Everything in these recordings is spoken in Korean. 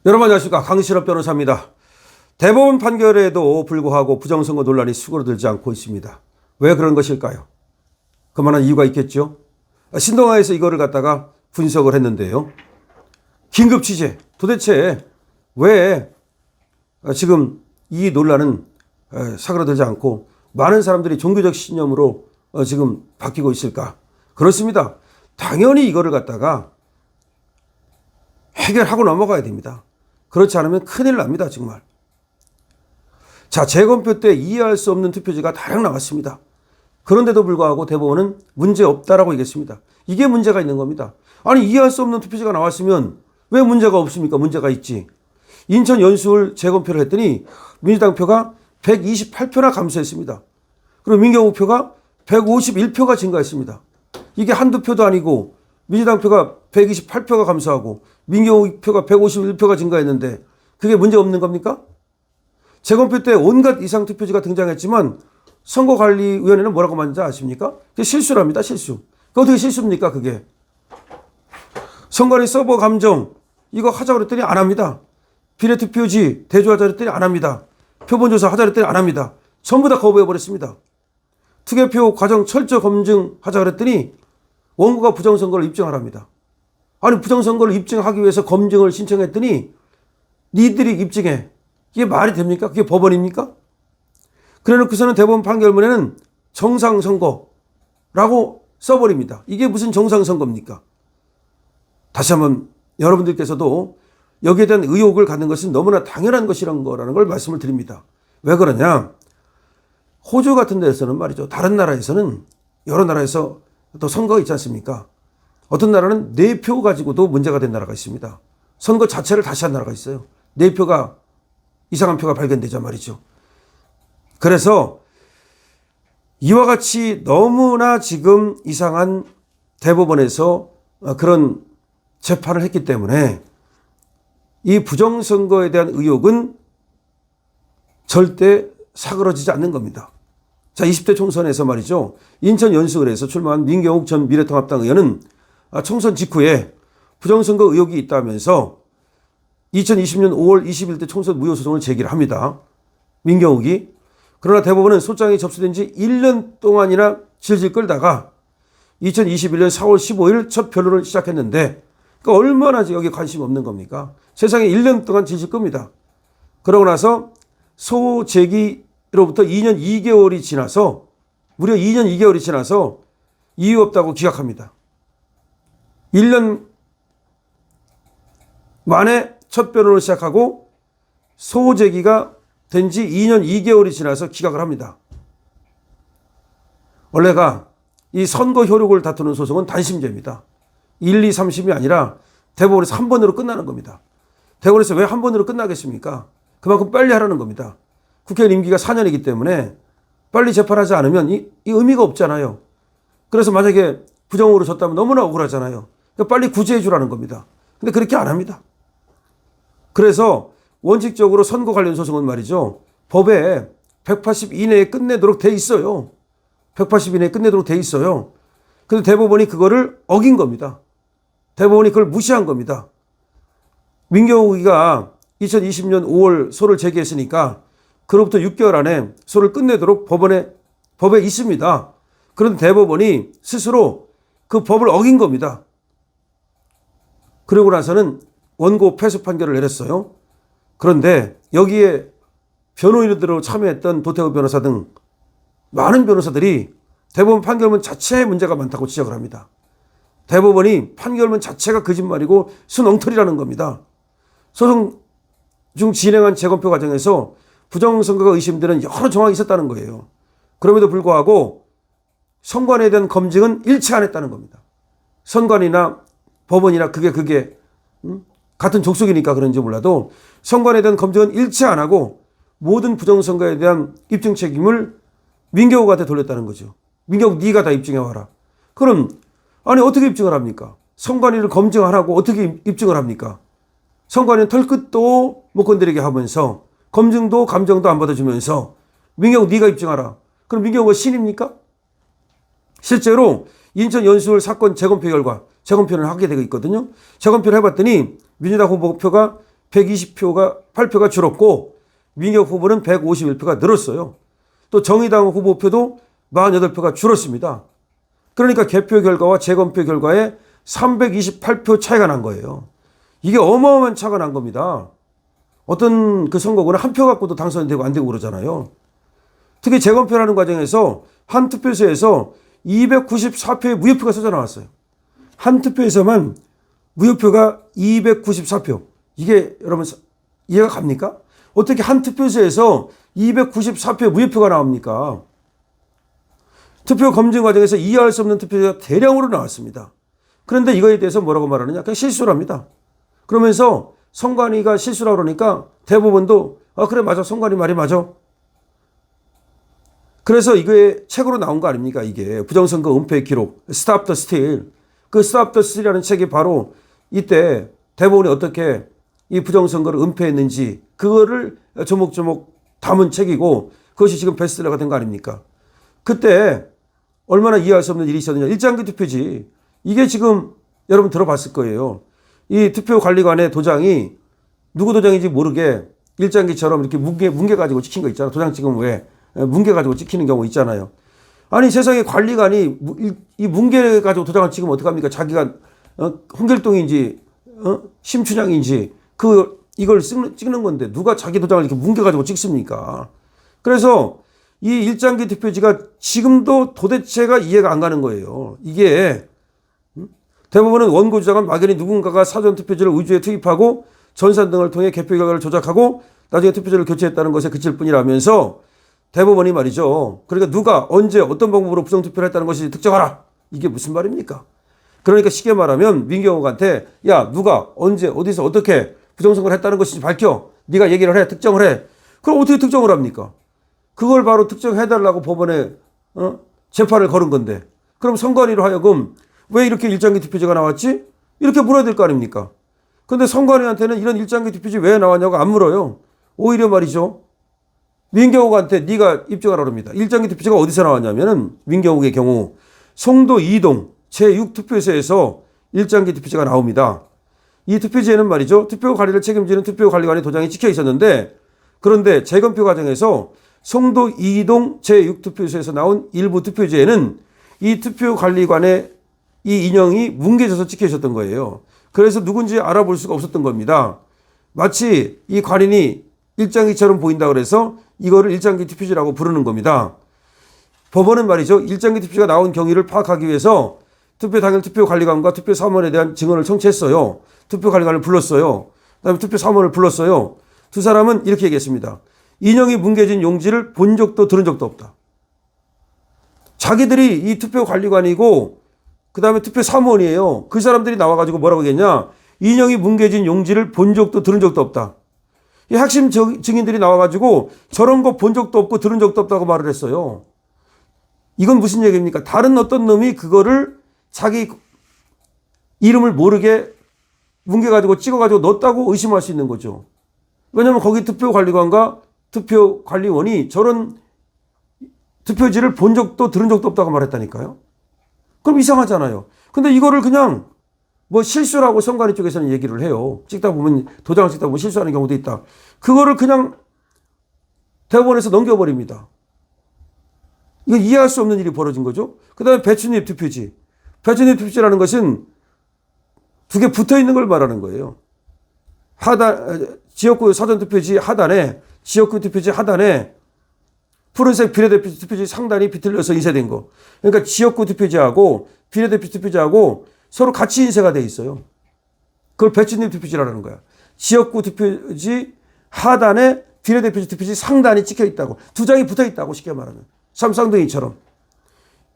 여러분 안녕하십니까. 강신업 변호사입니다. 대법원 판결에도 불구하고 부정선거 논란이 수그러들지 않고 있습니다. 왜 그런 것일까요? 그만한 이유가 있겠죠. 신동아에서 이거를 갖다가 분석을 했는데요. 긴급 취재. 도대체 왜 지금 이 논란은 사그러들지 않고 많은 사람들이 종교적 신념으로 지금 바뀌고 있을까? 그렇습니다. 당연히 이거를 갖다가 해결하고 넘어가야 됩니다. 그렇지 않으면 큰일 납니다, 정말. 자, 재검표 때 이해할 수 없는 투표지가 다량 나왔습니다. 그런데도 불구하고 대법원은 문제 없다라고 얘기했습니다. 이게 문제가 있는 겁니다. 아니, 이해할 수 없는 투표지가 나왔으면 왜 문제가 없습니까? 문제가 있지. 인천 연수울 재검표를 했더니 민주당 표가 128표나 감소했습니다. 그리고 민경욱 표가 151표가 증가했습니다. 이게 한두 표도 아니고 민주당 표가 128표가 감소하고 민경욱 표가 151표가 증가했는데 그게 문제 없는 겁니까? 재검표 때 온갖 이상 투표지가 등장했지만 선거관리위원회는 뭐라고 말하는지 아십니까? 그게 실수랍니다. 실수. 그게 어떻게 실수입니까? 그게. 선관위 서버 감정 이거 하자고 그랬더니 안 합니다. 비례투표지 대조하자 그랬더니 안 합니다. 표본조사 하자 그랬더니 안 합니다. 전부 다 거부해버렸습니다. 투개표 과정 철저 검증하자 그랬더니 원고가 부정선거를 입증하랍니다. 아니, 부정선거를 입증하기 위해서 검증을 신청했더니 니들이 입증해. 이게 말이 됩니까? 그게 법원입니까? 그래 놓고서는 대법원 판결문에는 정상선거라고 써버립니다. 이게 무슨 정상선거입니까? 다시 한번 여러분들께서도 여기에 대한 의혹을 갖는 것은 너무나 당연한 것이라는 거라는 걸 말씀을 드립니다. 왜 그러냐? 호주 같은 데서는 말이죠. 다른 나라에서는 여러 나라에서 또 선거가 있지 않습니까? 어떤 나라는 4표 가지고도 문제가 된 나라가 있습니다. 선거 자체를 다시 한 나라가 있어요. 4표가 이상한 표가 발견되자 말이죠. 그래서 이와 같이 너무나 지금 이상한 대법원에서 그런 재판을 했기 때문에 이 부정선거에 대한 의혹은 절대 사그러지지 않는 겁니다. 자, 20대 총선에서 말이죠. 인천 연수을에서 출마한 민경욱 전 미래통합당 의원은 총선 직후에 부정선거 의혹이 있다면서 2020년 5월 20일 때 총선 무효소송을 제기를 합니다. 민경욱이. 그러나 대법원은 소장이 접수된 지 1년 동안이나 질질 끌다가 2021년 4월 15일 첫 변론을 시작했는데 그러니까 얼마나 여기 관심이 없는 겁니까? 세상에 1년 동안 질질 끕니다. 그러고 나서 소제기로부터 2년 2개월이 지나서 무려 2년 2개월이 지나서 이유 없다고 기각합니다. 1년 만에 첫 변론을 시작하고 소제기가 된 지 2년 2개월이 지나서 기각을 합니다. 원래가 이 선거 효력을 다투는 소송은 단심제입니다. 1, 2, 3심이 아니라 대법원에서 한 번으로 끝나는 겁니다. 대법원에서 왜 한 번으로 끝나겠습니까? 그만큼 빨리 하라는 겁니다. 국회의원 임기가 4년이기 때문에 빨리 재판하지 않으면 이 의미가 없잖아요. 그래서 만약에 부정으로 졌다면 너무나 억울하잖아요. 그러니까 빨리 구제해 주라는 겁니다. 근데 그렇게 안 합니다. 그래서 원칙적으로 선거 관련 소송은 말이죠. 법에 180 이내에 끝내도록 돼 있어요. 180 이내에 끝내도록 돼 있어요. 근데 대법원이 그거를 어긴 겁니다. 대법원이 그걸 무시한 겁니다. 민경욱이가 2020년 5월 소를 제기했으니까 그로부터 6개월 안에 소를 끝내도록 법에 있습니다. 그런데 대법원이 스스로 그 법을 어긴 겁니다. 그러고 나서는 원고 패소 판결을 내렸어요. 그런데 여기에 변호인으로 참여했던 도태우 변호사 등 많은 변호사들이 대법원 판결문 자체에 문제가 많다고 지적을 합니다. 대법원이 판결문 자체가 거짓말이고 순엉터리라는 겁니다. 소송 중 진행한 재검표 과정에서 부정선거가 의심되는 여러 정황이 있었다는 거예요. 그럼에도 불구하고 선관위에 대한 검증은 일치 안 했다는 겁니다. 선관위나 법원이나 그게 같은 족속이니까 그런지 몰라도 선관위에 대한 검증은 일치 안 하고 모든 부정선거에 대한 입증 책임을 민경욱한테 돌렸다는 거죠. 민경욱 네가 다 입증해 와라. 그럼 아니 어떻게 입증을 합니까? 선관위를 검증하라고 어떻게 입증을 합니까? 선관위는 털끝도 못 건드리게 하면서 검증도 감정도 안 받아주면서 민경욱 네가 입증하라. 그럼 민경욱은 신입니까? 실제로 인천 연수울 사건 재검표 결과 재검표를 하게 되고 있거든요. 재검표를 해봤더니 민주당 후보표가 120표가 8표가 줄었고 민경욱 후보는 151표가 늘었어요. 또 정의당 후보표도 48표가 줄었습니다. 그러니까 개표 결과와 재검표 결과에 328표 차이가 난 거예요. 이게 어마어마한 차가 난 겁니다. 어떤 그 선거구는 한 표 갖고도 당선이 되고 안 되고 그러잖아요. 특히 재검표라는 과정에서 한 투표소에서 294표의 무효표가 쏟아 나왔어요. 한 투표에서만 무효표가 294표. 이게 여러분 이해가 갑니까? 어떻게 한 투표소에서 294표의 무효표가 나옵니까? 투표 검증 과정에서 이해할 수 없는 투표가 대량으로 나왔습니다. 그런데 이거에 대해서 뭐라고 말하느냐? 그냥 실수랍니다. 그러면서 선관위가 실수라고 그러니까 대법원도 그래 맞아 선관위 말이 맞아. 그래서 이게 책으로 나온 거 아닙니까? 이게 부정선거 은폐 기록 Stop the Steal. 그 Stop the Steal이라는 책이 바로 이때 대법원이 어떻게 이 부정선거를 은폐했는지 그거를 조목조목 담은 책이고 그것이 지금 베스트셀러가 된 거 아닙니까? 그때 얼마나 이해할 수 없는 일이 있었느냐. 일장기 투표지. 이게 지금 여러분 들어봤을 거예요. 이 투표관리관의 도장이 누구 도장인지 모르게 일장기처럼 이렇게 뭉개 가지고 찍힌 거 있잖아. 도장 찍으면 왜 뭉개 가지고 찍히는 경우 있잖아요. 아니 세상에 관리관이 이 뭉개 가지고 도장을 찍으면 어떡합니까? 자기가 홍길동인지 심춘향인지 이걸 찍는 건데 누가 자기 도장을 이렇게 뭉개 가지고 찍습니까? 그래서 이 일장기 투표지가 지금도 도대체가 이해가 안 가는 거예요. 이게 대부분은 원고 주장은 막연히 누군가가 사전 투표지를 의주에 투입하고 전산 등을 통해 개표 결과를 조작하고 나중에 투표지를 교체했다는 것에 그칠 뿐이라면서 대법원이 말이죠. 그러니까 누가 언제 어떤 방법으로 부정투표를 했다는 것이 특정하라. 이게 무슨 말입니까? 그러니까 쉽게 말하면 민경욱한테 야 누가 언제 어디서 어떻게 부정선거를 했다는 것인지 밝혀. 네가 얘기를 해. 특정을 해. 그럼 어떻게 특정을 합니까? 그걸 바로 특정해달라고 법원에 재판을 걸은 건데 그럼 선관위로 하여금 왜 이렇게 일장기 투표지가 나왔지? 이렇게 물어야 될 거 아닙니까? 근데 선관위한테는 이런 일장기 투표지 왜 나왔냐고 안 물어요. 오히려 말이죠. 민경욱한테 네가 입증하라 그럽니다. 일장기 투표지가 어디서 나왔냐면은 민경욱의 경우 송도 2동 제6투표소에서 일장기 투표지가 나옵니다. 이 투표지에는 말이죠. 투표 관리를 책임지는 투표관리관의 도장이 찍혀 있었는데 그런데 재검표 과정에서 송도 2동 제6투표소에서 나온 일부 투표지에는 이 투표관리관의 이 인형이 뭉개져서 찍혀 있었던 거예요. 그래서 누군지 알아볼 수가 없었던 겁니다. 마치 이 관인이 일장기처럼 보인다 그래서 이거를 일장기 투표지라고 부르는 겁니다. 법원은 말이죠. 일장기 투표지가 나온 경위를 파악하기 위해서 투표 당일 투표관리관과 투표사무원에 대한 증언을 청취했어요. 투표관리관을 불렀어요. 그다음에 투표사무원을 불렀어요. 두 사람은 이렇게 얘기했습니다. 인형이 뭉개진 용지를 본 적도 들은 적도 없다. 자기들이 이 투표관리관이고 그 다음에 투표사무원이에요. 그 사람들이 나와가지고 뭐라고 하겠냐. 인형이 뭉개진 용지를 본 적도 들은 적도 없다. 이 핵심 증인들이 나와가지고 저런 거 본 적도 없고 들은 적도 없다고 말을 했어요. 이건 무슨 얘기입니까? 다른 어떤 놈이 그거를 자기 이름을 모르게 뭉개가지고 찍어가지고 넣었다고 의심할 수 있는 거죠. 왜냐하면 거기 투표관리관과 투표관리원이 저런 투표지를 본 적도 들은 적도 없다고 말했다니까요. 그럼 이상하잖아요. 근데 이거를 그냥 뭐 실수라고 선관위 쪽에서는 얘기를 해요. 도장을 찍다 보면 실수하는 경우도 있다. 그거를 그냥 대법원에서 넘겨버립니다. 이거 이해할 수 없는 일이 벌어진 거죠. 그 다음에 배춧잎 투표지. 배춧잎 투표지라는 것은 두 개 붙어 있는 걸 말하는 거예요. 지역구 사전투표지 하단에, 지역구 투표지 하단에 푸른색 비례대표 투표지 상단이 비틀려서 인쇄된 거. 그러니까 지역구 투표지하고 비례대표 투표지하고 서로 같이 인쇄가 돼 있어요. 그걸 배춧잎 투표지라는 거야. 지역구 투표지 하단에 비례대표 투표지 상단이 찍혀 있다고. 두 장이 붙어 있다고 쉽게 말하면. 삼쌍둥이처럼.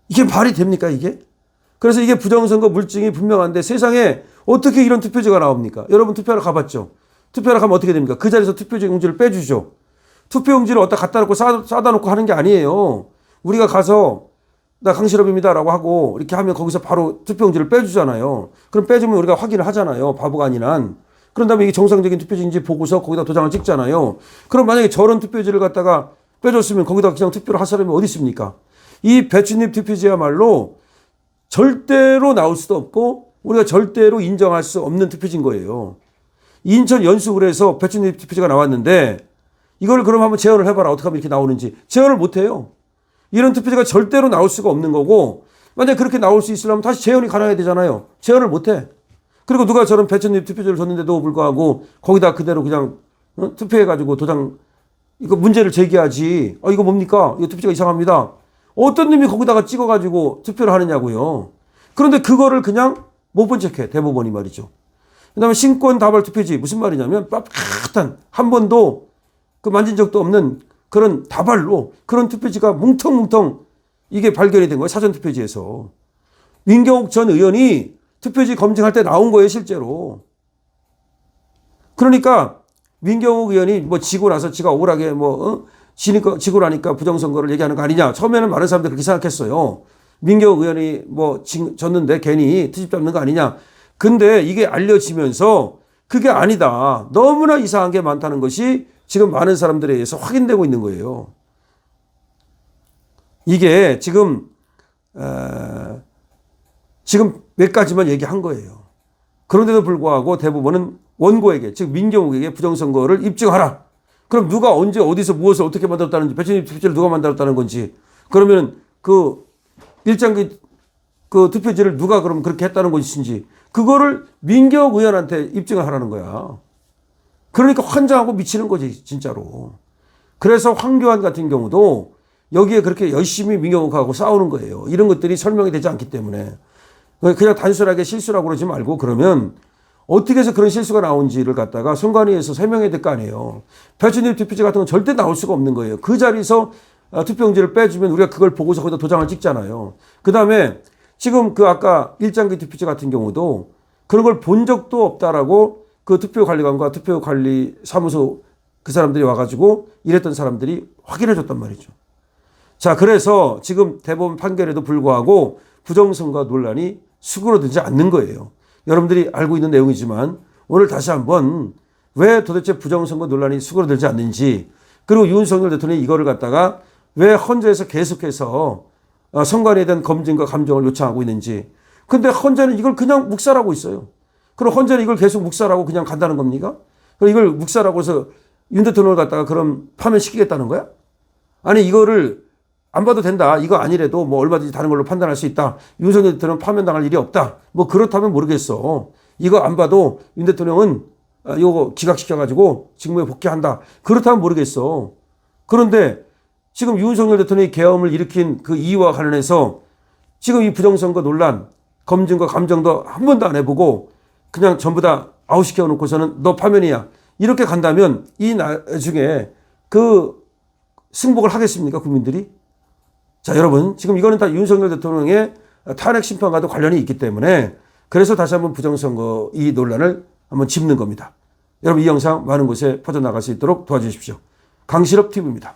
이게 말이 됩니까 이게? 그래서 이게 부정선거 물증이 분명한데 세상에 어떻게 이런 투표지가 나옵니까? 여러분 투표하러 가봤죠? 투표하러 가면 어떻게 됩니까? 그 자리에서 투표지 용지를 빼주죠. 투표용지를 어디다 갖다 놓고 싸다 놓고 하는 게 아니에요. 우리가 가서 나 강실업입니다라고 하고 이렇게 하면 거기서 바로 투표용지를 빼주잖아요. 그럼 빼주면 우리가 확인을 하잖아요. 바보가 아니란. 그런 다음에 이게 정상적인 투표지인지 보고서 거기다 도장을 찍잖아요. 그럼 만약에 저런 투표지를 갖다가 빼줬으면 거기다 그냥 투표를 할 사람이 어디 있습니까? 이 배춧잎 투표지야말로 절대로 나올 수도 없고 우리가 절대로 인정할 수 없는 투표지인 거예요. 인천 연수구에서 배추잎 투표지가 나왔는데 이걸 그럼 한번 재현을 해봐라. 어떻게 하면 이렇게 나오는지. 재현을 못해요. 이런 투표지가 절대로 나올 수가 없는 거고 만약에 그렇게 나올 수 있으려면 다시 재현이 가능해야 되잖아요. 재현을 못해. 그리고 누가 저런 배추잎 투표지를 줬는데도 불구하고 거기다 그대로 그냥 투표해가지고 도장 이거 문제를 제기하지. 이거 뭡니까? 이거 투표지가 이상합니다. 어떤 놈이 거기다가 찍어가지고 투표를 하느냐고요. 그런데 그거를 그냥 못 본 척해. 대법원이 말이죠. 그 다음에 신권 다발 투표지 무슨 말이냐면 빳빳한 한 번도 그 만진 적도 없는 그런 다발로 그런 투표지가 뭉텅뭉텅 이게 발견이 된 거예요. 사전투표지에서. 민경욱 전 의원이 투표지 검증할 때 나온 거예요. 실제로. 그러니까 민경욱 의원이 뭐 지고 나서 지가 억울하게 지고 나니까 부정선거를 얘기하는 거 아니냐. 처음에는 많은 사람들이 그렇게 생각했어요. 민경욱 의원이 졌는데 괜히 트집 잡는 거 아니냐. 근데 이게 알려지면서 그게 아니다. 너무나 이상한 게 많다는 것이 지금 많은 사람들에 의해서 확인되고 있는 거예요. 이게 지금 몇 가지만 얘기한 거예요. 그런데도 불구하고 대법원은 원고에게 즉 민경욱에게 부정선거를 입증하라. 그럼 누가 언제 어디서 무엇을 어떻게 만들었다는지 배추잎 투표지를 누가 만들었다는 건지 그러면 그 일장기 그 투표지를 누가 그럼 그렇게 했다는 것인지 그거를 민경욱 의원한테 입증을 하라는 거야. 그러니까 환장하고 미치는 거지 진짜로. 그래서 황교안 같은 경우도 여기에 그렇게 열심히 민경욱하고 싸우는 거예요. 이런 것들이 설명이 되지 않기 때문에. 그냥 단순하게 실수라고 그러지 말고 그러면 어떻게 해서 그런 실수가 나온지를 갖다가 선관위에서 설명해야 될 거 아니에요. 배추잎 투표지 같은 건 절대 나올 수가 없는 거예요. 그 자리에서 투표용지를 빼주면 우리가 그걸 보고서 거기다 도장을 찍잖아요. 그 다음에 지금 그 아까 일장기 투표지 같은 경우도 그런 걸 본 적도 없다라고 그 투표관리관과 투표관리사무소 그 사람들이 와가지고 이랬던 사람들이 확인해 줬단 말이죠. 자, 그래서 지금 대법원 판결에도 불구하고 부정선거 논란이 수그러들지 않는 거예요. 여러분들이 알고 있는 내용이지만 오늘 다시 한번 왜 도대체 부정선거 논란이 수그러들지 않는지 그리고 윤석열 대통령이 이거를 갖다가 왜 헌재에서 계속해서 선관위에 대한 검증과 감정을 요청하고 있는지. 근데 헌재는 이걸 그냥 묵살하고 있어요. 그럼 헌재는 이걸 계속 묵살하고 그냥 간다는 겁니까? 그럼 이걸 묵살하고 해서 윤 대통령을 갖다가 그럼 파면시키겠다는 거야? 아니 이거를 안 봐도 된다. 이거 아니래도 뭐 얼마든지 다른 걸로 판단할 수 있다. 윤석열 대통령은 파면당할 일이 없다. 뭐 그렇다면 모르겠어. 이거 안 봐도 윤 대통령은 이거 기각시켜가지고 직무에 복귀한다. 그렇다면 모르겠어. 그런데 지금 윤석열 대통령이 계엄을 일으킨 그 이유와 관련해서 지금 이 부정선거 논란, 검증과 감정도 한 번도 안 해보고 그냥 전부 다 아웃시켜 놓고서는 너 파면이야. 이렇게 간다면 이 나중에 그 승복을 하겠습니까? 국민들이? 자, 여러분, 지금 이거는 다 윤석열 대통령의 탄핵 심판과도 관련이 있기 때문에 그래서 다시 한번 부정선거 이 논란을 한번 짚는 겁니다. 여러분, 이 영상 많은 곳에 퍼져나갈 수 있도록 도와주십시오. 강실업 TV입니다.